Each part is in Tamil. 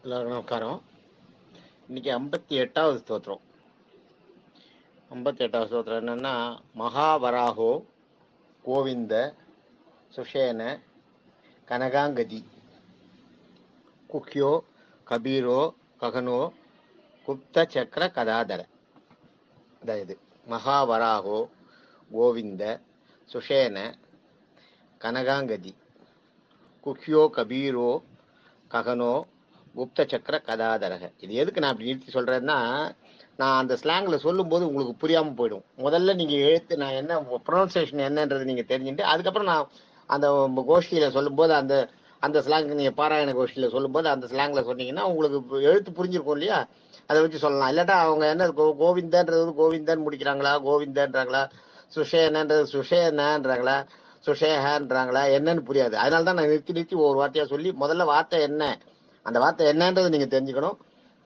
எல்லாருக்கும் நமஸ்காரம். இன்னைக்கு 58வது ஸ்தோத்திரம். 58வது ஸ்தோத்திரம் என்னன்னா, மகாவராகோ கோவிந்த சுஷேன கனகாங்கதி குக்யோ கபீரோ ககனோ குப்த சக்கர கதாதர. அதாவது மகாவராகோ கோவிந்த சுஷேன கனகாங்கதி குக்யோ கபீரோ ககனோ குப்த சக்கர கதாதரக. இது எதுக்கு நான் அப்படி நிறுத்தி சொல்றேன்னா, நான் அந்த ஸ்லாங்கில் சொல்லும்போது உங்களுக்கு புரியாமல் போயிடும். முதல்ல நீங்கள் எழுத்து நான் என்ன ப்ரொனன்சியேஷன் என்னன்றது நீங்கள் தெரிஞ்சுட்டு, அதுக்கப்புறம் நான் அந்த கோஷ்டியில் சொல்லும்போது அந்த அந்த ஸ்லாங் நீங்கள் பாராயண கோஷ்டியில் சொல்லும்போது அந்த ஸ்லாங்கில் சொன்னீங்கன்னா உங்களுக்கு எழுத்து புரிஞ்சிருக்கும் இல்லையா, அதை வச்சு சொல்லலாம். இல்லாட்டா அவங்க என்ன கோவிந்தன்றது கோவிந்தன் முடிக்கிறாங்களா, கோவிந்தன்றாங்களா, சுஷேனன்றது சுஷேனன்றாங்களா, சுஷேஹன்றாங்களா, என்னன்னு புரியாது. அதனால தான் நான் நிறுத்தி நிறுத்தி ஒரு வார்த்தையாக சொல்லி முதல்ல வார்த்தை என்ன, அந்த வார்த்தை என்னன்றது நீங்கள் தெரிஞ்சுக்கணும்.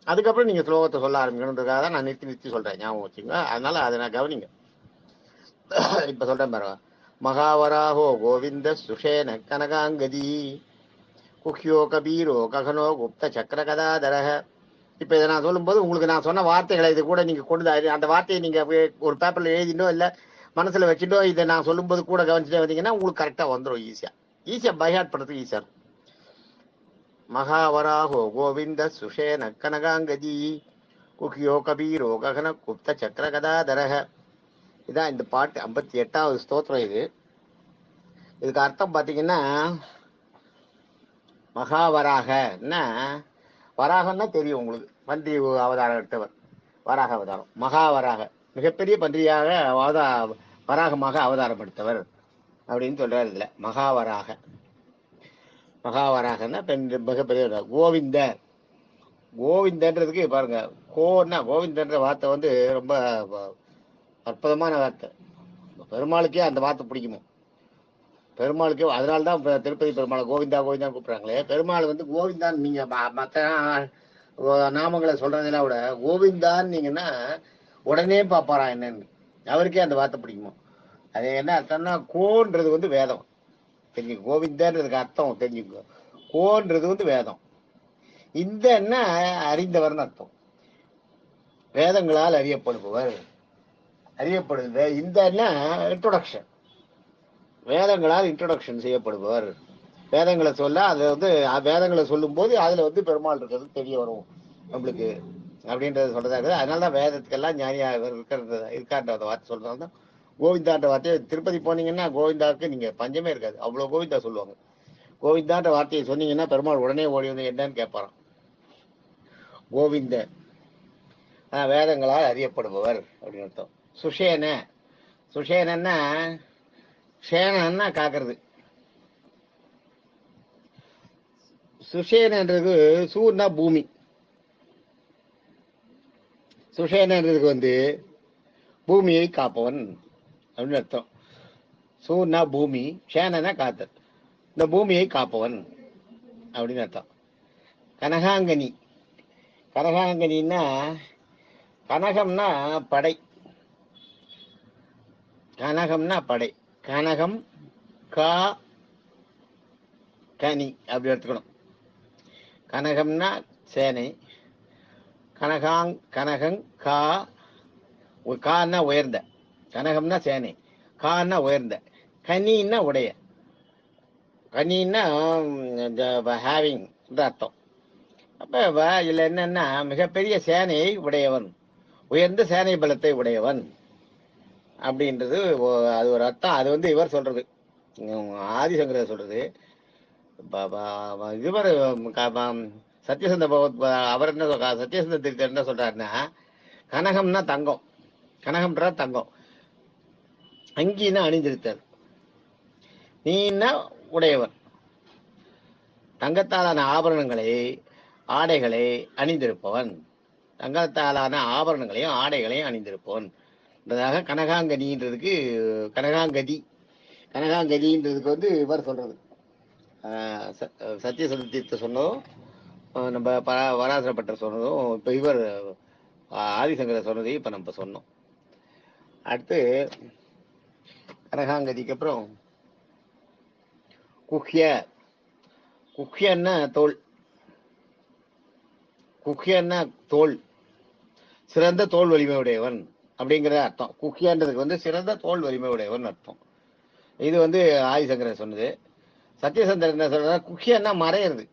அதுக்கப்புறம் நீங்கள் ஸ்லோகத்தை சொல்ல ஆரம்பிக்கணுன்றதுக்காக தான் நான் நிறுத்தி நிறுத்தி சொல்கிறேன், ஞாபகம் வச்சுங்க. அதனால அதை நான் கவனிங்க. இப்போ சொல்கிறேன் பாருங்க. மகாவராகோ கோவிந்த சுஷேன கனகாங்கதி குஹ்யோ கபீரோ ககனோ குப்த சக்கர கதாதரக. இப்போ இதை நான் சொல்லும்போது உங்களுக்கு நான் சொன்ன வார்த்தைகளை இது கூட நீங்கள் கொண்டு அந்த வார்த்தையை நீங்கள் ஒரு பேப்பரில் எழுதினோ இல்லை மனசில் வச்சுட்டோ இதை நான் சொல்லும்போது கூட கவனிச்சுட்டே வந்தீங்கன்னா உங்களுக்கு கரெக்டாக வந்துடும். ஈஸியாக பைஹார்ட் பண்ணுறதுக்கு ஈஸியாக இருக்கும். மகாவராகோ கோவிந்த சுஷேன கனகாங்கதி குஹ்யோ கபீரோ ககன குப்த சக்கர கதாதரக. இதான் இந்த பாட்டு 58வது ஸ்தோத்திரம். இதுக்கு அர்த்தம் பார்த்தீங்கன்னா, மகாவராகன்னா வராகன்னா தெரியும் உங்களுக்கு, பன்றி அவதாரம் எடுத்தவர் வராக அவதாரம். மகாவராக மிகப்பெரிய பன்றியாக வராகமாக அவதாரம் எடுத்தவர் அப்படின்னு சொல்றாரு. இதுல மகாவராக மகாவராகன்னா மிகப்பெரிய. கோவிந்த கோவிந்தன்றதுக்கு பாருங்க, கோன்னா கோவிந்தன்ற வார்த்தை வந்து ரொம்ப அற்புதமான வார்த்தை. பெருமாளுக்கே அந்த வார்த்தை பிடிக்குமோ, பெருமாளுக்கே. அதனால்தான் திருப்பதி பெருமாளை கோவிந்தா கோவிந்தா கூப்பிட்றாங்களே. பெருமாள் வந்து கோவிந்தான் நீங்க மற்ற நாமங்களை சொல்றதுல விட கோவிந்தான்னு நீங்கன்னா உடனே பார்ப்பாரா என்னன்னு, அவருக்கே அந்த வார்த்தை பிடிக்குமோ. அது என்ன அர்த்தம்னா, கோன்றது வந்து வேதம் தெரிஞ்சுக்கோ. கோவிந்தன்றதுக்கு அர்த்தம் தெரிஞ்சுக்கோ. கோன்றது வந்து வேதம். இந்த என்ன அறிந்தவர்னு அர்த்தம். வேதங்களால் அறியப்படுபவர், அறியப்படுது. இந்த இன்ட்ரோடக்ஷன், வேதங்களால் இன்ட்ரோடக்ஷன் செய்யப்படுபவர். வேதங்களை சொல்ல அதை வந்து வேதங்களை சொல்லும் போது அதுல வந்து பெருமாள் இருக்கிறது தெரிய வரும் நம்மளுக்கு அப்படின்றத சொல்றதா இருக்குது. அதனாலதான் வேதத்துக்கெல்லாம் ஞானியாக இருக்கான்ற வார்த்தை சொல்றதுனால்தான் கோவிந்தான்ற வார்த்தையை திருப்பதி போனீங்கன்னா கோவிந்தாவுக்கு நீங்க பஞ்சமே இருக்காது, அவ்வளவு கோவிந்தா சொல்லுவாங்க. கோவிந்தான்ற வார்த்தையை சொன்னீங்கன்னா பெருமாள் உடனே ஓடி வந்து என்னன்னு கேட்பாராம். கோவிந்த வேதங்களால் அறியப்படுபவர் அப்படின்னு அர்த்தம். சுஷேன, சுஷேனன்னா சேனன்னா காக்கிறது. சுஷேனன்றது சூர்னா பூமி. சுஷேனன்றதுக்கு வந்து பூமியை காப்பவன் அப்படின்னு அர்த்தம். சூர்னா பூமி, சேனனா காத்தல், இந்த பூமியை காப்பவன் அப்படின்னு அர்த்தம். கனகாங்கனி, கனகாங்கனின்னா கனகம்னா படை, கனகம்னா படை. கனகம் கா கனி அப்படி எடுத்துக்கணும். கனகம்னா சேனை, கனகங் கா, கான்னா உயர்ந்த, கனகம்னா சேனை, கான்னா உயர்ந்த, கனின்னா உடைய, கனின்னா ஹேவிங் அர்த்தம். அப்ப இதுல என்னன்னா மிகப்பெரிய சேனையை உடையவன், உயர்ந்த சேனை பலத்தை உடையவன் அப்படின்றது அது ஒரு அர்த்தம். அது வந்து இவர் சொல்றது, ஆதிசங்கரர் சொல்றது. இவர் சத்யசந்த பகவத் அவர் என்ன சத்யசந்த தீர்த்தர் என்ன சொல்றாருன்னா, கனகம்னா தங்கம், கனகம்ன்றா தங்கம், அங்கின்னா அணிந்திருத்தல், நீன்னா உடையவன், தங்கத்தாலான ஆபரணங்களை ஆடைகளை அணிந்திருப்பவன், தங்கத்தாலான ஆபரணங்களையும் ஆடைகளையும் அணிந்திருப்பவன் என்பதாக கனகாங்கனின்றதுக்கு கனகாங்கதி, கனகாங்கதின்றதுக்கு வந்து இவர் சொல்றது சத்யசந்த தீர்த்த சொன்னதும் நம்ம வராசரப்பட்டர் சொன்னதும் இப்போ இவர் ஆதிசங்கரர் சொன்னதையும் இப்போ நம்ம சொன்னோம். அடுத்து கனகாங்கதிக்கு அப்புறம் குஹ்ய, குஹ்யன்னா தோல், குக்கியன்னா தோல், சிறந்த தோல் வலிமை உடையவன் அப்படிங்கிற அர்த்தம். குக்கியன்றதுக்கு வந்து சிறந்த தோல் வலிமை உடையவன் அர்த்தம். இது வந்து ஆதிசங்கரர் சொன்னது. சத்யசந்திரன் என்ன சொல்ற, குக்கியன்னா மறையிறது,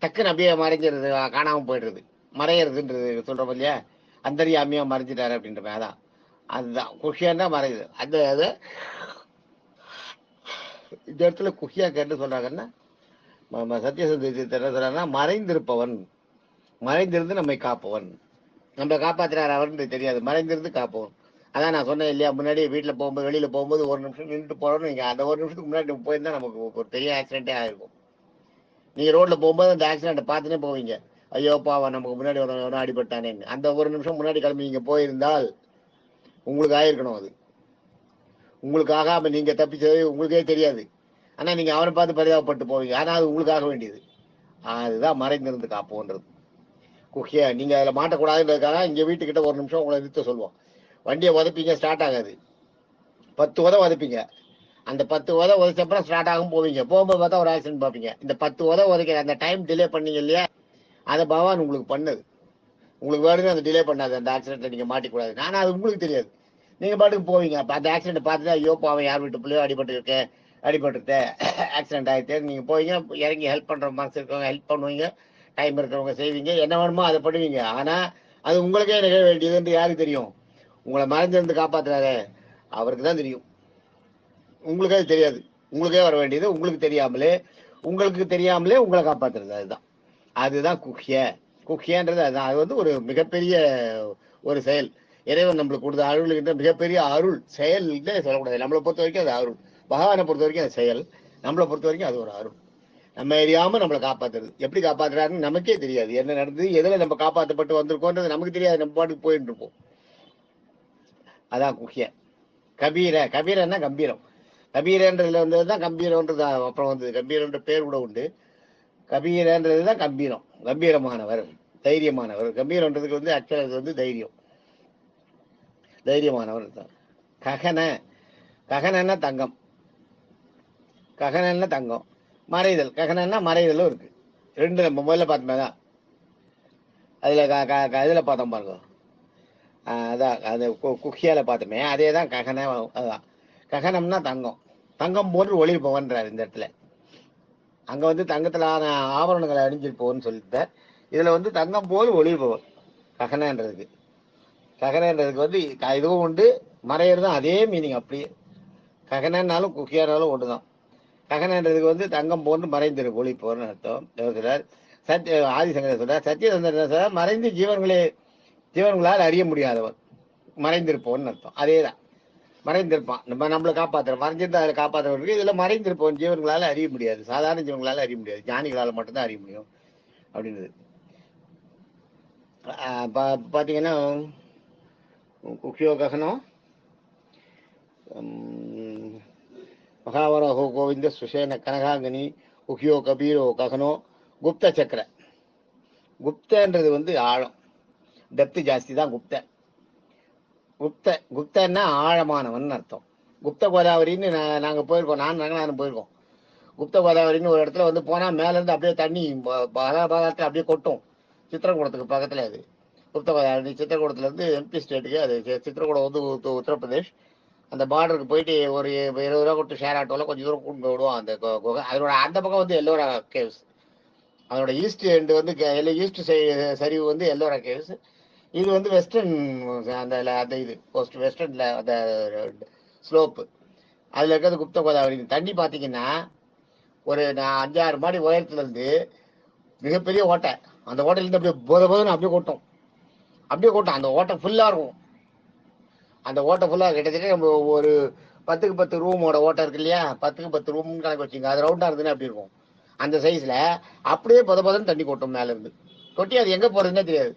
டக்குன்னு அப்படியே மறைஞ்சிருது, காணாம போயிடுறது, மறையிறதுன்றது சொல்றோம் இல்லையா, அந்தரியாமியா மறைஞ்சிட்டாரு அப்படின்ற மாதிரி. அதான் அதுதான் குஷியான்னா மறையுது. அந்த அதை இந்த இடத்துல குஷியா கேட்டு சொல்றாங்கன்னா, சத்யசந்திரன் என்ன சொல்றாங்கன்னா, மறைந்திருப்பவன், மறைந்திருந்து நம்மை காப்பவன், நம்ம காப்பாத்துறாரு அவர்னு தெரியாது, மறைந்திருந்து காப்பவன். அதான் நான் சொன்னேன் இல்லையா, முன்னாடி வீட்டில் போகும்போது வெளியில போகும்போது ஒரு நிமிஷம் நின்றுட்டு போறோம்னு நீங்க, அந்த ஒரு நிமிஷத்துக்கு முன்னாடி நம்ம போயிருந்தா நமக்கு ஒரு பெரிய ஆக்சிடென்டே ஆயிருக்கும். நீங்க ரோட்ல போகும்போது அந்த ஆக்சிடென்ட் பார்த்துனே போவீங்க, ஐயோ பாவம் நமக்கு முன்னாடி ஒரு அடிபட்டானேன்னு. அந்த ஒரு நிமிஷம் முன்னாடி கிளம்பி நீங்க போயிருந்தால் உங்களுக்கு ஆயிருக்கணும். அது உங்களுக்கு ஆகாம நீங்க தப்பிச்சது உங்களுக்கே தெரியாது. ஆனா நீங்க அவரை பார்த்து பரிதாபப்பட்டு போவீங்க, ஆனா அது உங்களுக்கு ஆக வேண்டியது. அதுதான் மறைந்திருந்து காப்போன்றது. குஹியா நீங்க அதுல மாட்டக்கூடாதுன்றதுக்காக இங்க வீட்டுக்கிட்ட ஒரு நிமிஷம் உங்களை நிறுத்த சொல்லுவோம். வண்டியை உதப்பீங்க, ஸ்டார்ட் ஆகாது. 10 உத உதப்பீங்க. அந்த 10 உத உதச்சப்பறம் ஸ்டார்ட் ஆகும் போவீங்க. போகும்போது பார்த்தா ஒரு ஆக்சிடென்ட் பார்ப்பீங்க. இந்த 10 உத உதைக்கிற அந்த டைம் டிலே பண்ணீங்க இல்லையா, அதை பகவான் உங்களுக்கு பண்ணது. உங்களுக்கு வேணுங்க அந்த டிலே பண்ணாது, அந்த ஆக்சிடென்ட்ல நீங்க மாட்டிக்கூடாது. ஆனா அது உங்களுக்கு தெரியாது. நீங்க பாட்டுக்கு போவீங்க. அப்ப அந்த ஆக்சிடென்ட் பார்த்துட்டு ஐயோ பாவம் யார் வீட்டு பிள்ளையோ அடிபட்டு ஆக்சிடென்ட் ஆயிடுச்சு, நீங்க போவீங்க, இறங்கி ஹெல்ப் பண்ற மனசு இருக்கவங்க ஹெல்ப் பண்ணுவீங்க, டைம் இருக்கிறவங்க செய்வீங்க, என்ன வேணுமோ அதை பண்ணுவீங்க. ஆனா அது உங்களுக்கே நிகழ வேண்டியதுன்னு யாருக்கு தெரியும்? உங்களை மறைஞ்சிருந்து காப்பாத்துறாரு அவருக்கு தான் தெரியும். உங்களுக்கே அது தெரியாது. உங்களுக்கே வர வேண்டியது உங்களுக்கு தெரியாமலே உங்களை காப்பாத்துறது. அதுதான் அதுதான் குஹ்ய. குஹ்யன்றது அதுதான். அது வந்து ஒரு மிகப்பெரிய ஒரு செயல். இறைவன் நம்மளுக்கு கொடுத்த அருள்கிட்ட மிகப்பெரிய அருள் செயல் சொல்லக்கூடாது. நம்மளை பொறுத்த வரைக்கும் அது அருள். பகவானை பொறுத்த வரைக்கும் அது செயல். நம்மளை பொறுத்த வரைக்கும் அது ஒரு அருள். நம்ம எரியாம நம்மளை காப்பாத்துறது. எப்படி காப்பாத்துறாருன்னு நமக்கே தெரியாது. என்ன நடந்தது, எதுல நம்ம காப்பாற்றப்பட்டு வந்திருக்கோன்றது நமக்கு தெரியாது. நம்ம பாட்டுக்கு போயிட்டு இருப்போம். அதான் குஹ்ய. கபீரன்னா கம்பீரம். கபீரன்றதுல வந்ததுதான் கம்பீரம்ன்றது அப்புறம் வந்தது. கம்பீரன்ற பேர் கூட உண்டு. கபீரன்றதுதான் கம்பீரம். கம்பீரமானவர், தைரியமானவர். கம்பீரன்றதுக்கு வந்து ஆக்சுவலா வந்து தைரியம், தைரியமானவர் தான். ககன, ககனன்னா தங்கம், ககனன்னா தங்கம். மறைதல், ககனன்னா மறைதலும் இருக்கு. ரெண்டு நம்ம முதல்ல பார்த்தோமே தான். அதுல இதுல பார்த்தோம் பாருங்க, அதான் அது குக்கியால பார்த்தோமே, அதே தான் ககன. அதுதான் ககனம்னா தங்கம். தங்கம் போன்று ஒளிர்பவன்றார் இந்த இடத்துல. அங்க வந்து தங்கத்திலான ஆபரணங்களை அணிஞ்சிருப்போம்னு சொல்லிட்டு, இதுல வந்து தங்கம் போல் ஒளிர்பவன் ககனன்றதுக்கு. ககனன்றதுக்கு வந்து இதுவும் உண்டு, மறையறதும் அதே மீனிங் அப்படியே. ககனன்னாலும் குக்கியானாலும் ஒண்ணுதான். ககனன்றதுக்கு வந்து தங்கம் போன்று மறைந்திரு ஒளிப்போர்னு அர்த்தம். சொல்றார் ஆதிசங்கரர் சொல்றார். சத்தியசந்திரன் சொல்றார் மறைந்து ஜீவன்களால் அறிய முடியாதவன், மறைந்திருப்போன்னு அர்த்தம். அதேதான், மறைந்திருப்பான். நம்மளை காப்பாற்றுறோம், மறைஞ்சிருந்து அதில் காப்பாற்றுறவருக்கு இதுல மறைந்திருப்போம். ஜீவன்களால அறிய முடியாது, சாதாரண ஜீவன்களால அறிய முடியாது, ஞானிகளால் மட்டும்தான் அறிய முடியும் அப்படின்றது. பாத்தீங்கன்னா குக்கியோ ககனம் மகாவரஹோ கோவிந்த சுஷேன கனகாங்கனி குக்கியோ கபீரோ ககனோ குப்த சக்கர. குப்தன்றது வந்து ஆழம், டெப்த் ஜாஸ்தி தான் குப்த. குப்தன்னா ஆழமானவன் அர்த்தம். குப்த கோதாவரின்னு நாங்க போயிருக்கோம், நானும் போயிருக்கோம். குப்த கோதாவரின்னு ஒரு இடத்துல வந்து போனா மேல இருந்து அப்படியே தண்ணி பாகத்துல அப்படியே கொட்டும். சித்திரகூடத்துக்கு பக்கத்துல அது குப்த கோதாவரி. சித்திரகூடத்துல இருந்து எம்பி ஸ்டேட்டுக்கு அது. சித்திரகூடம் வந்து உத்தரப்பிரதேஷ். அந்த பார்டருக்கு போயிட்டு ஒரு 20 ரூபா கொடுத்து ஷேர் ஆட்டோல கொஞ்சம் தூரம் கூட்டு போயிடுவோம். அந்த அதோட அந்த பக்கம் வந்து எல்லோரா கேவ்ஸ். அதோட ஈஸ்ட் எண்டு வந்து ஈஸ்ட் சரிவு வந்து எல்லோரா கேவ்ஸ். இது வந்து வெஸ்டர்ன், அந்த அந்த இது வெஸ்டர்ன்ல அந்த ஸ்லோப்பு. அதுல இருக்கிறது குப்த கோதாவரி. தண்ணி பாத்தீங்கன்னா ஒரு 5-6 மாடி உயரத்துல இருந்து மிகப்பெரிய ஓட்டை. அந்த ஓட்டையில இருந்து அப்படியே போதுன்னு அப்படியே கொட்டும். அந்த ஓட்டை ஃபுல்லா இருக்கும். அந்த ஓட்டை ஃபுல்லா கிட்டத்தட்ட நம்ம ஒரு 10க்கு 10 ரூமோட ஓட்டை இருக்கு இல்லையா, 10க்கு 10 ரூம் கணக்கு வச்சுங்க. அது ரவுண்டா இருந்துன்னு அப்படி இருக்கும். அந்த சைஸ்ல அப்படியே பதன்னு தண்ணி கொட்டும் மேல இருந்து. கொட்டி அது எங்க போறதுன்னே தெரியாது.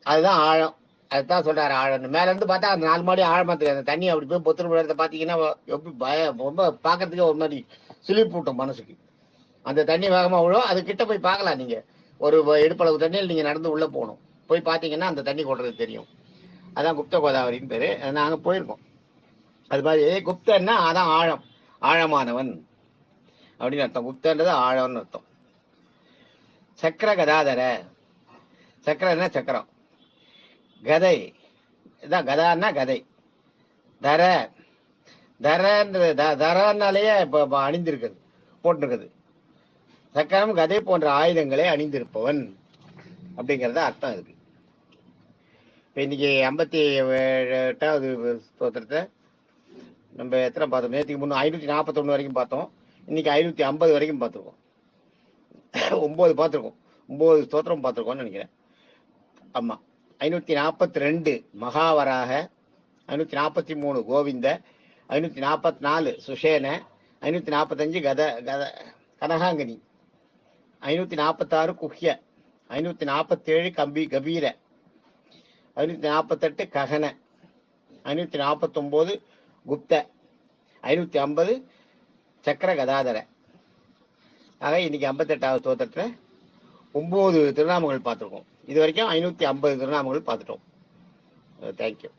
அதுதான் ஆழம். அதுதான் சொல்றாரு ஆழம். மேல இருந்து பார்த்தா அந்த 4 மாடி ஆழமா தெரியாது. அந்த தண்ணி அப்படி போய் பொத்துரு இடத்த பாத்தீங்கன்னா எப்படி ரொம்ப பாக்குறதுக்கே ஒரு மாதிரி சிலிப்பு விட்டும் மனசுக்கு. அந்த தண்ணி வேகமா விழும். அது கிட்ட போய் பார்க்கலாம் நீங்க. ஒரு இடுப்பளவு தண்ணியில் நீங்க நடந்து உள்ள போகணும். போய் பாத்தீங்கன்னா அந்த தண்ணி கொட்டுறது தெரியும். அதான் குப்த கோதாவரின்னு பேரு. நாங்க போயிருக்கோம். அது மாதிரி குப்தன்னா அதான் ஆழம், ஆழமானவன் அப்படின்னு அர்த்தம். குப்தன்றது ஆழம்னு அர்த்தம். சக்கர கதாதர, சக்கரன்னா சக்கரம், கதை இதான் கதான்னா கதை, தர தரன்றது தரனாலேயே இப்போ அணிந்திருக்குது போட்டிருக்குது. சக்கரம் கதை போன்ற ஆயுதங்களை அணிந்திருப்பவன் அப்படிங்கிறத அர்த்தம் இருக்கு. இப்போ இன்னைக்கு 58வது ஸ்தோத்திரத்தை நம்ம எத்தனை பார்த்தோம்? நேற்றுக்கு 541 வரைக்கும் பார்த்தோம். இன்னைக்கு 550 வரைக்கும் பார்த்துருக்கோம். 9 பார்த்துருக்கோம், 9 ஸ்தோத்திரம் பார்த்துருக்கோம்னு நினைக்கிறேன். ஆமா, 542 மகாவராக, 543 கோவிந்த, 544 சுஷேன, 545 கத கத கனகாங்கனி, 546 குஹ்ய, 547 கபீர, 548 ககன, 549 குப்த, 550 சக்கர கதாதர. ஆக இன்னைக்கு 58வது ஸ்தோத்திரத்தில் 9 திருநாமங்கள் பார்த்துருக்கோம். இது வரைக்கும் 550 திருநாமங்கள் பார்த்துட்டோம். தேங்க்யூ.